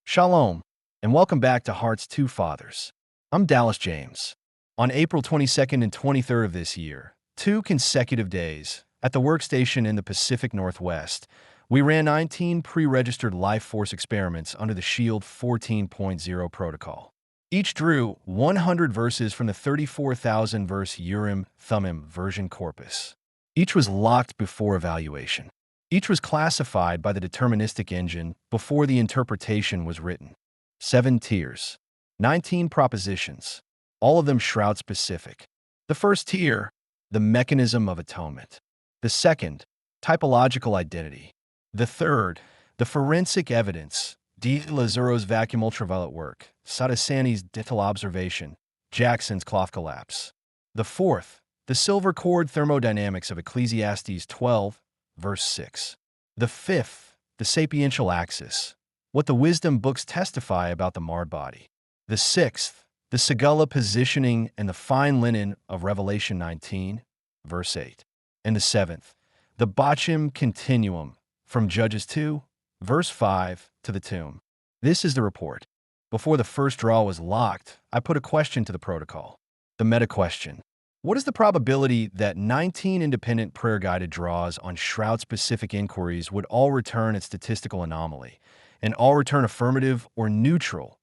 Shalom, and welcome back to Heart's Two Fathers. I'm Dallas James. On April 22nd and 23rd of this year, 2 consecutive days, at the workstation in the Pacific Northwest, we ran 19 pre-registered life force experiments under the SHIELD 14.0 protocol. Each drew 100 verses from the 34,000-verse Urim Thummim version corpus. Each was locked before evaluation. Each was classified by the deterministic engine before the interpretation was written. 7 tiers, 19 propositions, all of them shroud-specific. The first tier, the mechanism of atonement. The second, typological identity. The third, the forensic evidence, D. Lazaro's vacuum ultraviolet work, Sadasani's dental observation, Jackson's cloth collapse. The fourth, the silver cord thermodynamics of Ecclesiastes 12, verse 6. The fifth, the sapiential axis, what the wisdom books testify about the marred body. The sixth, the segula positioning and the fine linen of Revelation 19, verse 8. And the seventh, the Bachim continuum from Judges 2, verse 5 to the tomb. This is the report. Before the first draw was locked, I put a question to the protocol. The meta question. What is the probability that 19 independent prayer-guided draws on shroud-specific inquiries would all return a statistical anomaly, and all return affirmative or neutral,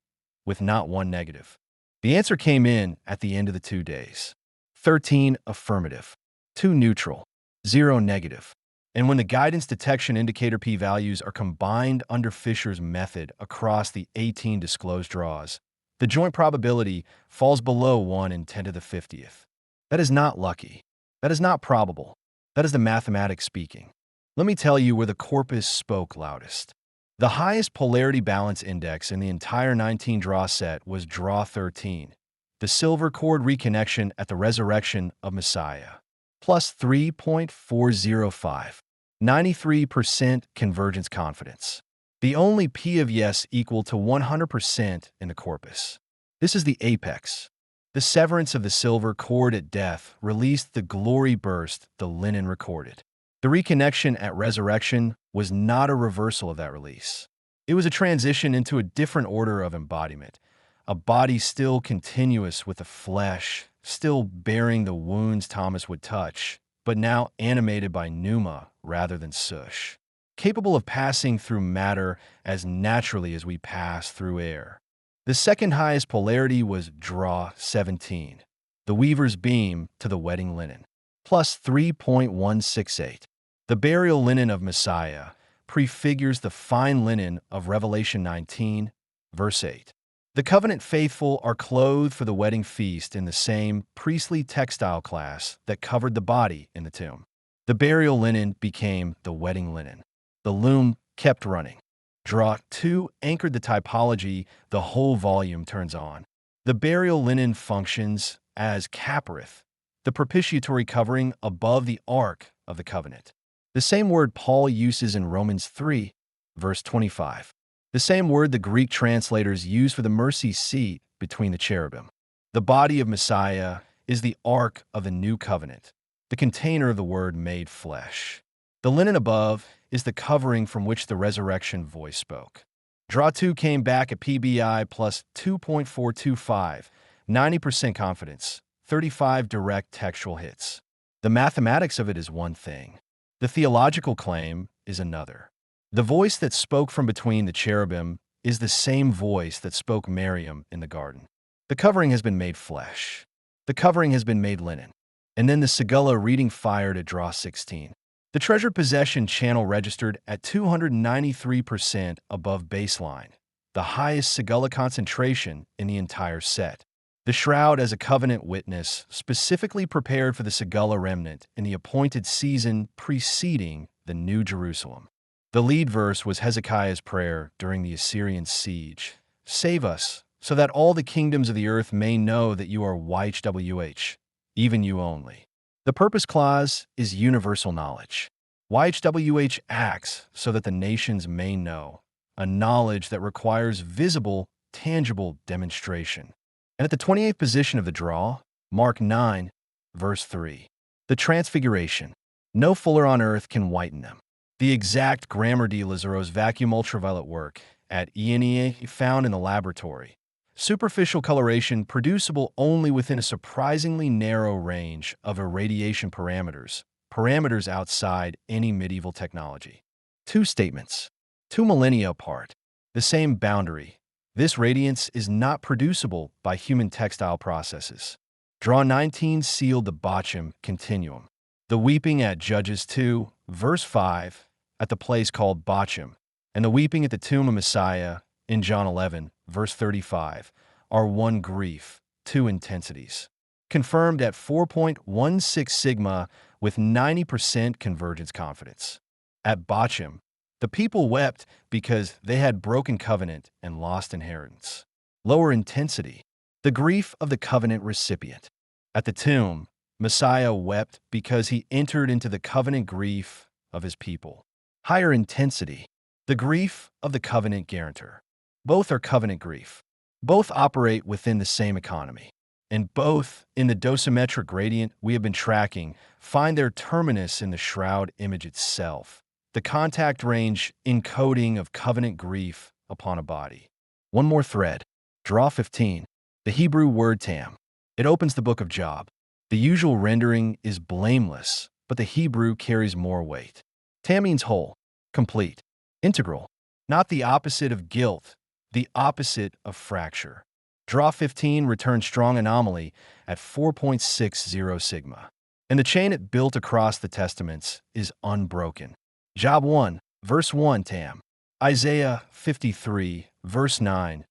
with not one negative? The answer came in at the end of the 2 days. 13 affirmative, 2 neutral, 0 negative. And when the guidance detection indicator p-values are combined under Fisher's method across the 18 disclosed draws, the joint probability falls below 1 in 10 to the 50th. That is not lucky. That is not probable. That is the mathematics speaking. Let me tell you where the corpus spoke loudest. The highest polarity balance index in the entire 19 draw set was draw 13, the silver cord reconnection at the resurrection of Messiah, plus 3.405, 93% convergence confidence. The only P of yes equal to 100% in the corpus. This is the apex. The severance of the silver cord at death released the glory burst the linen recorded. The reconnection at resurrection was not a reversal of that release. It was a transition into a different order of embodiment, a body still continuous with the flesh, still bearing the wounds Thomas would touch, but now animated by pneuma rather than sush, capable of passing through matter as naturally as we pass through air. The second highest polarity was draw 17, the weaver's beam to the wedding linen, plus 3.168. The burial linen of Messiah prefigures the fine linen of Revelation 19, verse 8. The covenant faithful are clothed for the wedding feast in the same priestly textile class that covered the body in the tomb. The burial linen became the wedding linen. The loom kept running. Draw 2 anchored the typology the whole volume turns on. The burial linen functions as caparith, the propitiatory covering above the ark of the covenant. The same word Paul uses in Romans 3, verse 25. The same word the Greek translators use for the mercy seat between the cherubim. The body of Messiah is the ark of the new covenant, the container of the word made flesh. The linen above is the covering from which the resurrection voice spoke. Draw 2 came back at PBI plus 2.425, 90% confidence, 35 direct textual hits. The mathematics of it is one thing. The theological claim is another. The voice that spoke from between the cherubim is the same voice that spoke Miriam in the garden. The covering has been made flesh. The covering has been made linen. And then the segula reading fired at draw 16. The treasured possession channel registered at 293% above baseline, the highest segula concentration in the entire set. The shroud as a covenant witness specifically prepared for the segula remnant in the appointed season preceding the New Jerusalem. The lead verse was Hezekiah's prayer during the Assyrian siege. Save us, so that all the kingdoms of the earth may know that you are YHWH, even you only. The purpose clause is universal knowledge. YHWH acts so that the nations may know, a knowledge that requires visible, tangible demonstration. And at the 28th position of the draw, Mark 9, verse 3. The Transfiguration. No fuller on earth can whiten them. The exact grammar D. Lazaro's vacuum ultraviolet work, at ENEA found in the laboratory. Superficial coloration producible only within a surprisingly narrow range of irradiation parameters, parameters outside any medieval technology. Two statements. 2 millennia apart. The same boundary. This radiance is not producible by human textile processes. Draw 19 sealed the Bochum continuum. The weeping at Judges 2, verse 5, at the place called Bochum, and the weeping at the tomb of Messiah in John 11, verse 35, are one grief, two intensities. Confirmed at 4.16 sigma with 90% convergence confidence. At Bochum, the people wept because they had broken covenant and lost inheritance. Lower intensity, the grief of the covenant recipient. At the tomb, Messiah wept because he entered into the covenant grief of his people. Higher intensity, the grief of the covenant guarantor. Both are covenant grief. Both operate within the same economy. And both, in the dosimetric gradient we have been tracking, find their terminus in the shroud image itself, the contact range encoding of covenant grief upon a body. One more thread. Draw 15. The Hebrew word tam. It opens the book of Job. The usual rendering is blameless, but the Hebrew carries more weight. Tam means whole, complete, integral, not the opposite of guilt, the opposite of fracture. Draw 15 returns strong anomaly at 4.60 sigma. And the chain it built across the testaments is unbroken. Job 1, verse 1 tam. Isaiah 53, verse 9,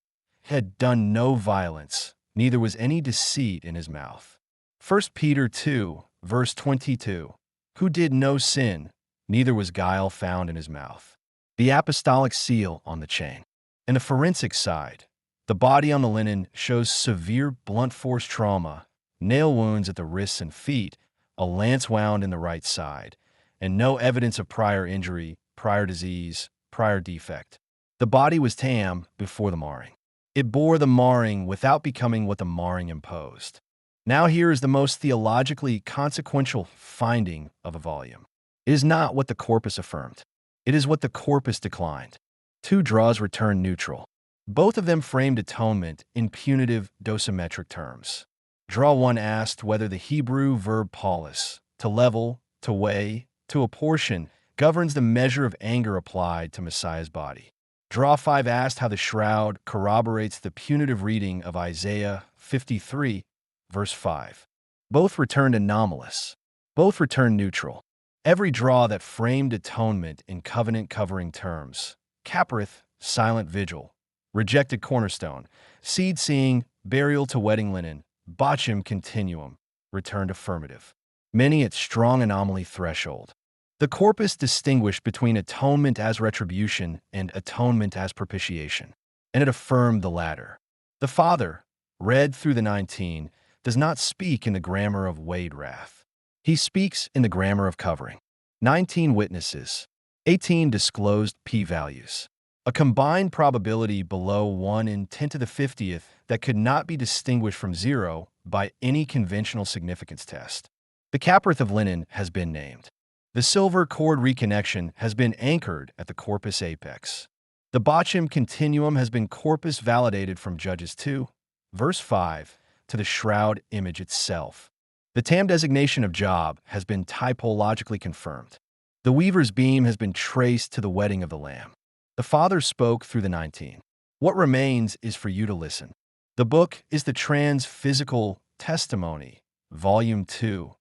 had done no violence, neither was any deceit in his mouth. 1 Peter 2, verse 22, who did no sin, neither was guile found in his mouth. The apostolic seal on the chain. And the forensic side, the body on the linen shows severe blunt force trauma, nail wounds at the wrists and feet, a lance wound in the right side, and no evidence of prior injury, prior disease, prior defect. The body was tam before the marring. It bore the marring without becoming what the marring imposed. Now here is the most theologically consequential finding of a volume. It is not what the corpus affirmed. It is what the corpus declined. Two draws return neutral. Both of them framed atonement in punitive dosimetric terms. Draw 1 asked whether the Hebrew verb polis, to level, to weigh, to apportion, governs the measure of anger applied to Messiah's body. Draw 5 asked how the shroud corroborates the punitive reading of Isaiah 53, verse 5. Both returned anomalous. Both returned neutral. Every draw that framed atonement in covenant-covering terms, Caparith, silent vigil, rejected cornerstone, seed-seeing, burial to wedding linen, Bochum continuum, returned affirmative. Many at strong anomaly threshold. The corpus distinguished between atonement as retribution and atonement as propitiation, and it affirmed the latter. The Father, read through the 19, does not speak in the grammar of weighed wrath. He speaks in the grammar of covering. 19 witnesses, 18 disclosed p-values. A combined probability below 1 in 10 to the 50th that could not be distinguished from 0 by any conventional significance test. The Caparith of linen has been named. The silver cord reconnection has been anchored at the corpus apex. The Bochum continuum has been corpus validated from Judges 2, verse 5, to the shroud image itself. The tam designation of Job has been typologically confirmed. The weaver's beam has been traced to the wedding of the Lamb. The Father spoke through the 19. What remains is for you to listen. The book is the Transphysical Testimony, Volume 2,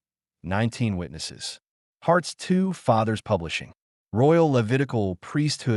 19 witnesses. Hearts 2 Fathers Publishing. Royal Levitical Priesthood